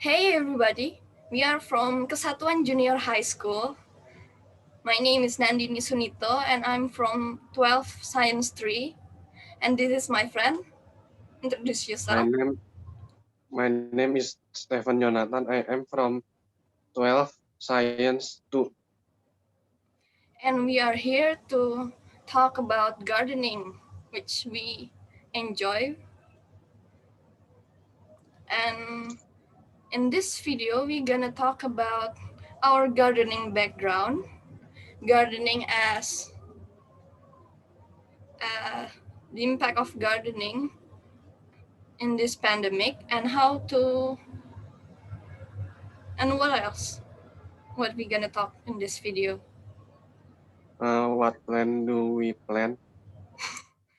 Hey everybody, we are from Kesatuan Junior High School. My name is Nandini Sunito and I'm from 12 Science 3. And this is my friend. Introduce My yourself. name my name is Stephen Jonathan. I am from 12 Science 2. And we are here to talk about gardening, which we enjoy. And in this video, we're gonna talk about our gardening background, gardening as uh, the impact of gardening in this pandemic, and how to and what else what we gonna talk in this video. What plant do we plant?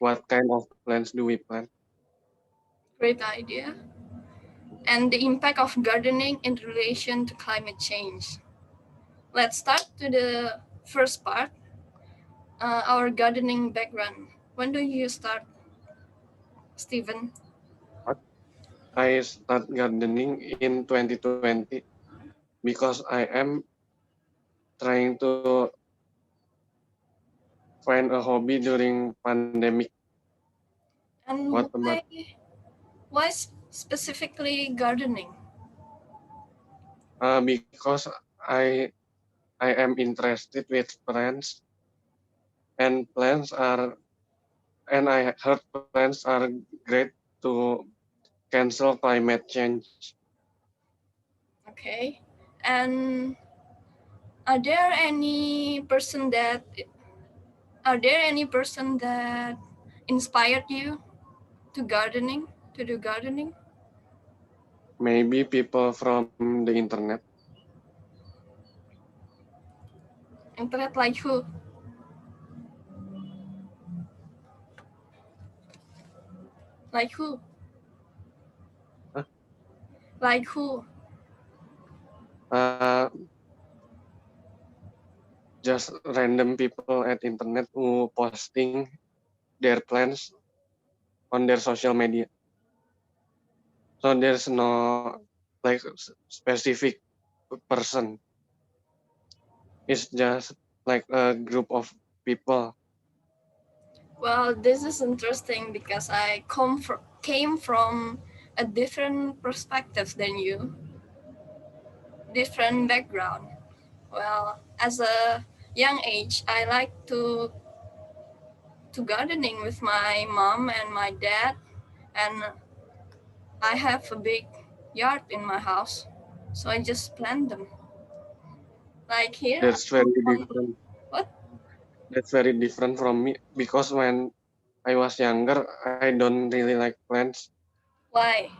What kind of plants do we plant? Great idea. And the impact of gardening in relation to climate change. Let's start to the first part, our gardening background. When do you start, Stephen? I start gardening in 2020 because I am trying to find a hobby during pandemic. What And about why specifically gardening? because I am interested with plants and plants are and I heard plants are great to cancel climate change. Okay. And are there any person that are there any person that inspired you to gardening, to do gardening? Maybe people from the internet. Internet like who? Like who? Huh? Like who? Uh, just random people at internet who posting their plans on their social media. So there's no like specific person. It's just like a group of people. Well, this is interesting because came from a different perspective than you, different background. Well, as a young age, I like to gardening with my mom and my dad, and I have a big yard in my house, so I just plant them. Like here, That's very on different. what? That's very different from me because when I was younger, I don't really like plants Why?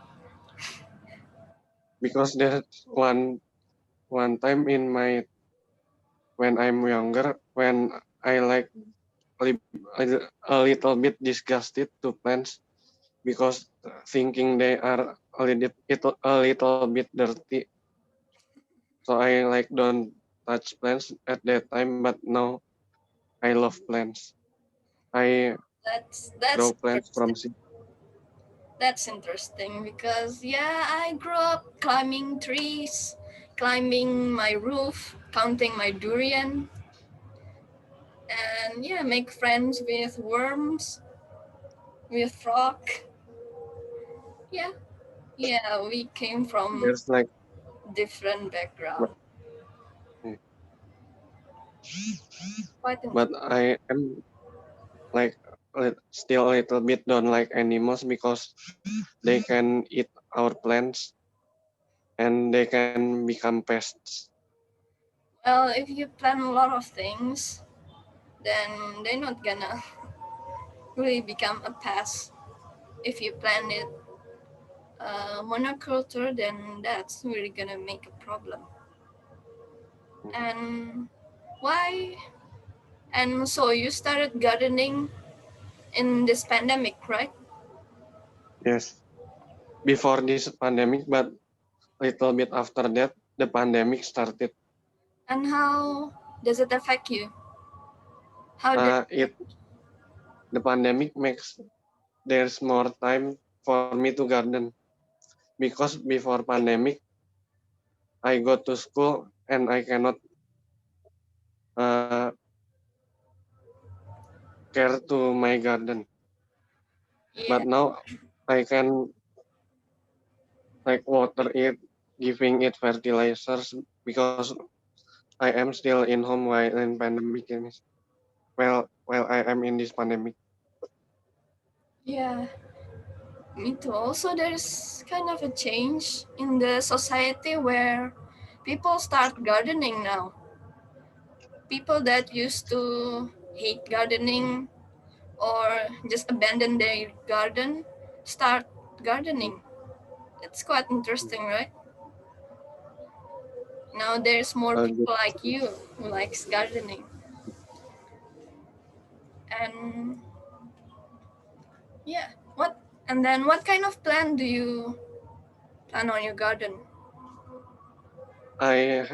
because there's one time in my when I'm younger when I like a little bit disgusted to plants because thinking they are a little bit dirty. So I like don't touch plants at that time, but now I love plants. I That's grow plants interesting. from seed. That's interesting because yeah, I grew up climbing trees, climbing my roof, counting my durian, and yeah, make friends with worms, with frog. Yeah, yeah, we came from There's like, different background. Quite but interesting. I am like still a little bit don't like animals because they can eat our plants and they can become pests. Well, if you plan a lot of things, then they're not gonna really become a pest. If you plan it monoculture, then that's really gonna make a problem. And why? And so you started gardening in this pandemic, right? Yes, before this pandemic, but little bit after that, the pandemic started. And how does it affect you? How did It the pandemic makes there's more time for me to garden because before pandemic I go to school and I cannot uh, care to my garden. Yeah, But now I can like water it, giving it fertilizers because I am still in home while in pandemic. While I am in this pandemic. yeah, me too. Also, there's kind of a change in the society where people start gardening now. People that used to hate gardening or just abandon their garden start gardening. It's quite interesting, right? Now there's more Good. people like you who likes gardening. And yeah, what and then what kind of plant do you plant on your garden? I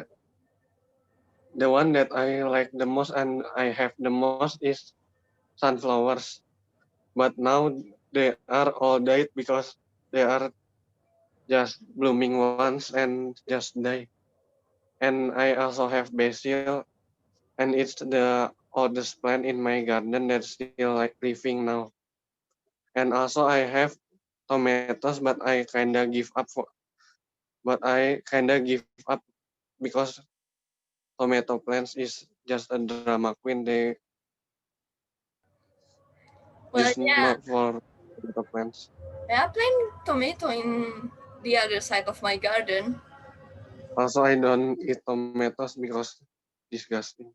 the one that I like the most and I have the most is sunflowers. But now they are all died because they are just blooming once and just die. And I also have basil, and it's the oldest plant in my garden that's still like living now. And also I have tomatoes, but I kinda give up give up because tomato plants is just a drama queen. They Well, is yeah, not for tomato plants. I plant tomato in the other side of my garden. Also, I don't eat tomatoes because disgusting.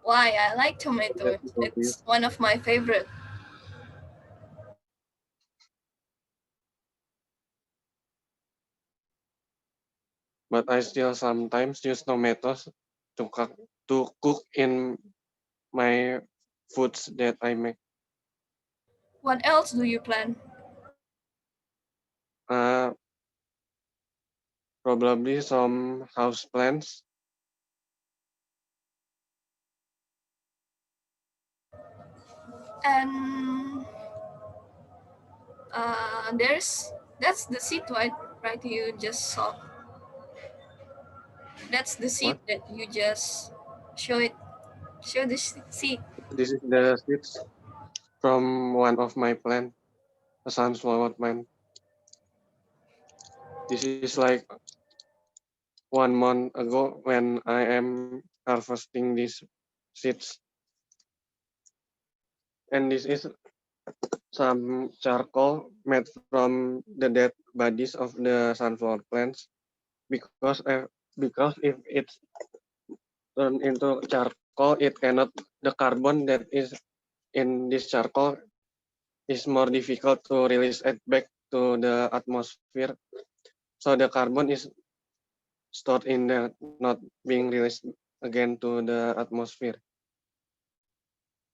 Why? I like That tomato. is obvious. It's one of my favorite. But I still sometimes use tomatoes to cook in my foods that I make. What else do you plant? Uh, Probably some house plants. And there's that's the seed, right? Right? You just saw. That's the seed What? that you just show it. Show the seed. This is the seeds from one of my plant, a sunflower plant. This is like 1 month ago when I am harvesting these seeds. And this is some charcoal made from the dead bodies of the sunflower plants because if it's turned into charcoal, it cannot the carbon that is in this charcoal is more difficult to release it back to the atmosphere. So the carbon is stored in there, not being released again to the atmosphere.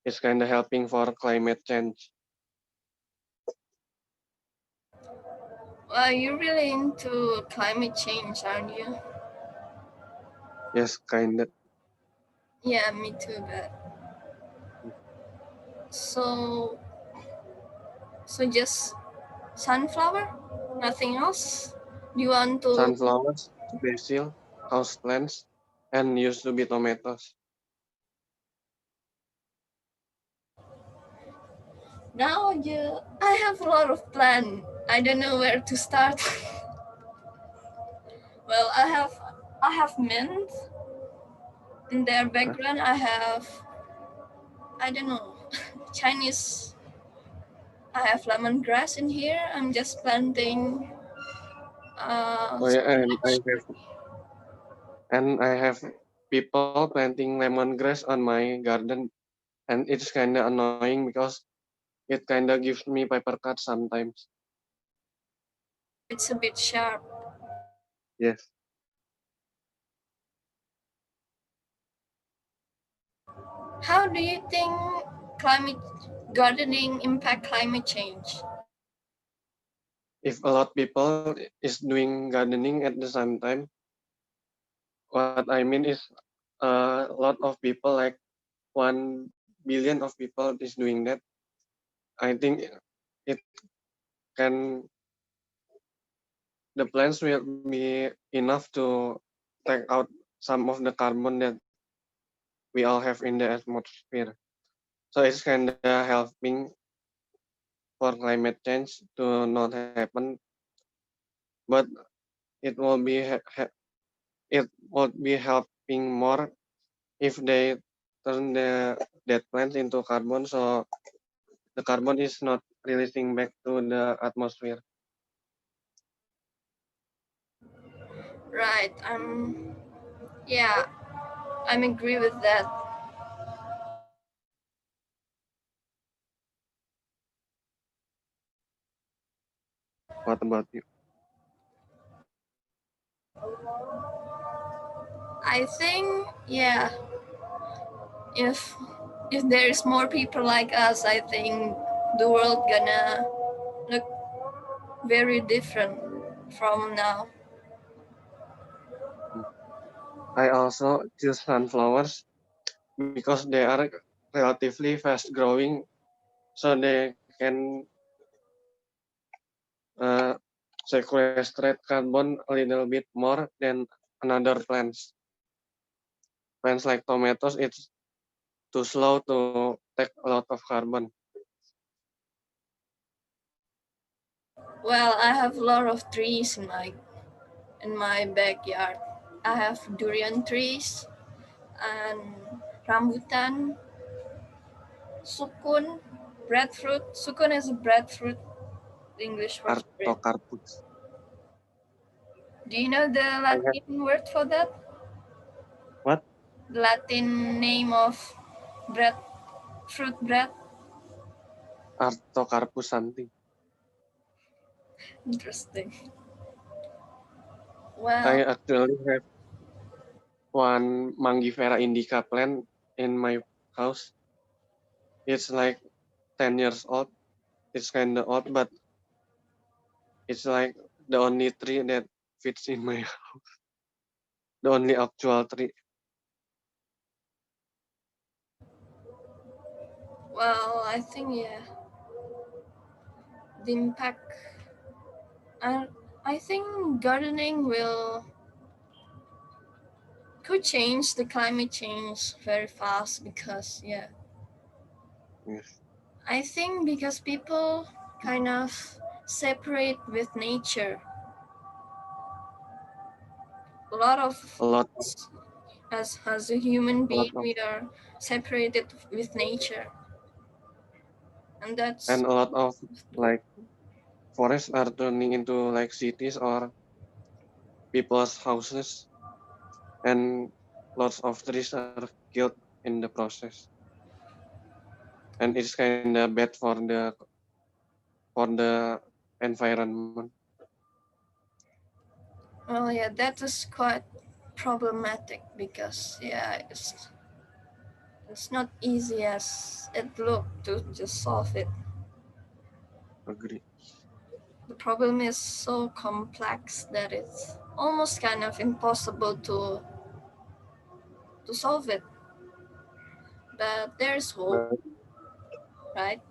It's kind of helping for climate change. Well, you're really into climate change, aren't you? Yes, kind of. Yeah, me too. But so so just sunflower, nothing else. Do you want to Sunflowers, basil, houseplants, and used to be tomatoes. now? You, I have a lot of plan. I don't know where to start. Well, I have mint in their background. I have I don't know Chinese. I have lemongrass in here. I'm just planting Oh yeah, spinach. and I have people planting lemongrass on my garden, and it's kind of annoying because it kind of gives me paper cut sometimes. Yeah, it's a bit sharp. Yes, How do you think climate gardening impact climate change? if a lot people is doing gardening at the same time, what I mean is a lot of people, like 1 billion of people, is doing that. I think it can the plants will be enough to take out some of the carbon that we all have in the atmosphere. So it's kind of helping for climate change to not happen, but it will be it would be helping more if they turn that plants into carbon, so the carbon is not releasing back to the atmosphere. Right. Yeah, I'm agree with that. What about you? I think, yeah, if if there is more people like us, I think the world gonna look very different from now. I also choose sunflowers because they are relatively fast growing, so they can uh, sequestrate carbon a little bit more than another plants. Plants like tomatoes, it's too slow to take a lot of carbon. Well, I have a lot of trees in my backyard. I have durian trees and rambutan, sukun, breadfruit. Sukun is a breadfruit, the English word for it. Artocarpus. Do you know the I have Latin word for that? what? The Latin name of bread, fruit bread? Artocarpus something. Interesting. I Well, actually have one Mangifera indica plant in my house. It's like 10 years old. It's kind of old, but it's like the only tree that fits in my the only actual tree. well, I think yeah, the impact. I I think gardening will could change the climate change very fast because yeah, Yes. I think because people kind of separate with nature. A lot of A lot of us, as a human a lot being, of we are separated with nature, and that's and a lot of like forests are turning into like cities or people's houses, and lots of trees are killed in the process. And it's kind of bad for the environment. well, yeah, that is quite problematic because yeah, it's not easy as it looked to just solve it. Agree. The problem is so complex that it's almost kind of impossible to solve it. But there's hope, But right?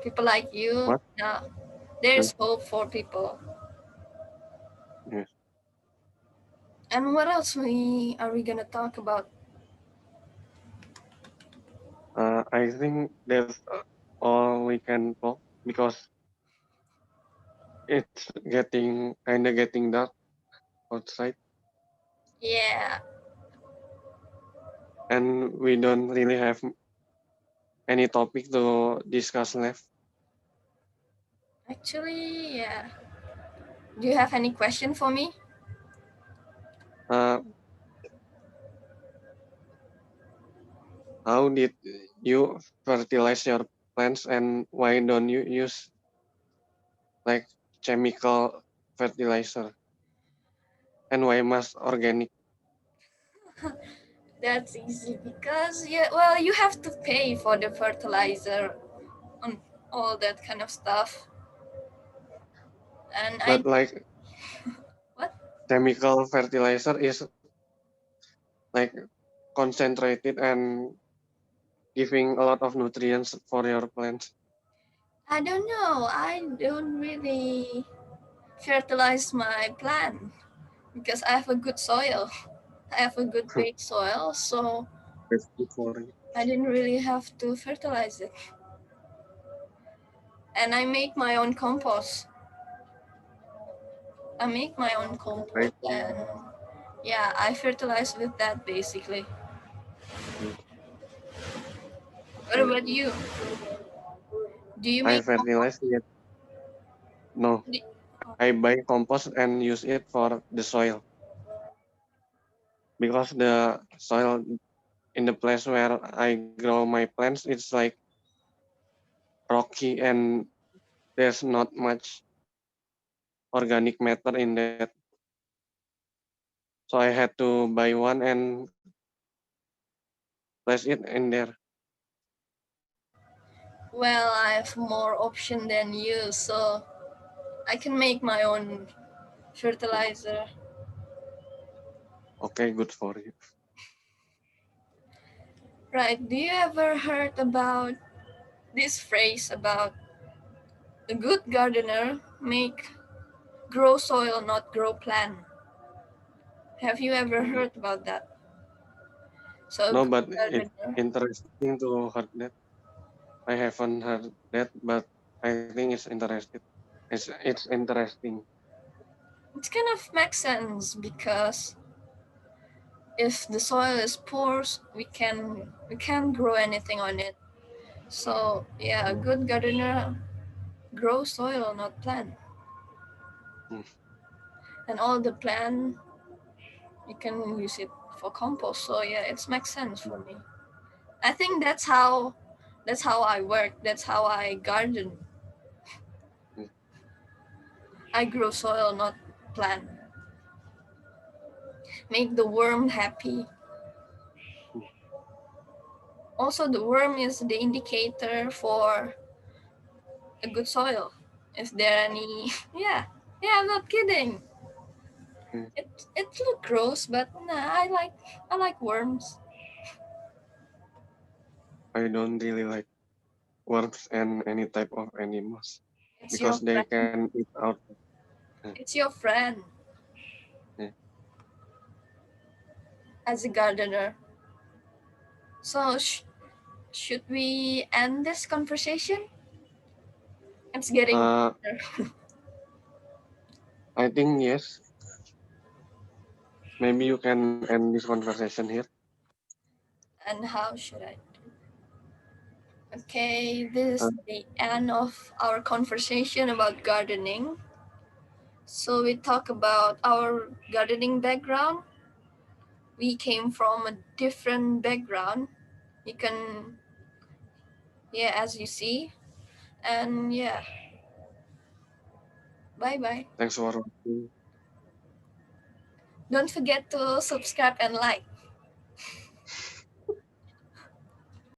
People like you, what? there's Yes. hope for people. Yes. And what else we are we gonna talk about? I think that's all we can talk because it's getting dark outside, Yeah, and we don't really have any topic to discuss left. actually, yeah. Do you have any question for me? Uh, how did you fertilize your plants, and why don't you use like chemical fertilizer, and why must organic? That's easy because yeah, well, you have to pay for the fertilizer and all that kind of stuff. And I But like what? chemical fertilizer is like concentrated and giving a lot of nutrients for your plants. I don't know. I don't really fertilize my plant because I have a good soil. I have a good base soil, so That's good for you. I didn't really have to fertilize it. And I make my own compost. I make my own Right? compost, and yeah, I fertilize with that basically. Mm, What okay. about you? Do you I make compost? fertilize it. No, I buy compost and use it for the soil because the soil in the place where I grow my plants it's like rocky and there's not much organic matter in that. So I had to buy one and place it in there. Well, I have more option than you, so I can make my own fertilizer. Okay, good for you. Right. Do you ever heard about this phrase about a good gardener make grow soil, not grow plant? Have you ever Mm. heard about that? So a No, good but it's gardener. interesting to hear that. I haven't heard that, but I think it's interesting. It's interesting. It kind of makes sense because if the soil is poor, we can't grow anything on it. So yeah, a good gardener grow soil, not plant. Mm, And all the plant you can use it for compost. So yeah, it makes sense for mm, me. I think that's how I work. That's how I garden. mm. I grow soil, not plant. Make the worm happy. Also, the worm is the indicator for a good soil. Is there any? Yeah, yeah. I'm not kidding. Mm. It look gross, but nah, I like worms. I don't really like worms and any type of animals It's because your they friend. can eat out. Uh, It's your friend yeah. as a gardener. So should we end this conversation? It's getting Uh, later. I think yes. Maybe you can end this conversation here. And how should I? Okay, this Uh, is the end of our conversation about gardening. So we talk about our gardening background. We came from a different background. You can, yeah, as you see. And yeah, bye bye. thanks for watching. Don't forget to subscribe and like.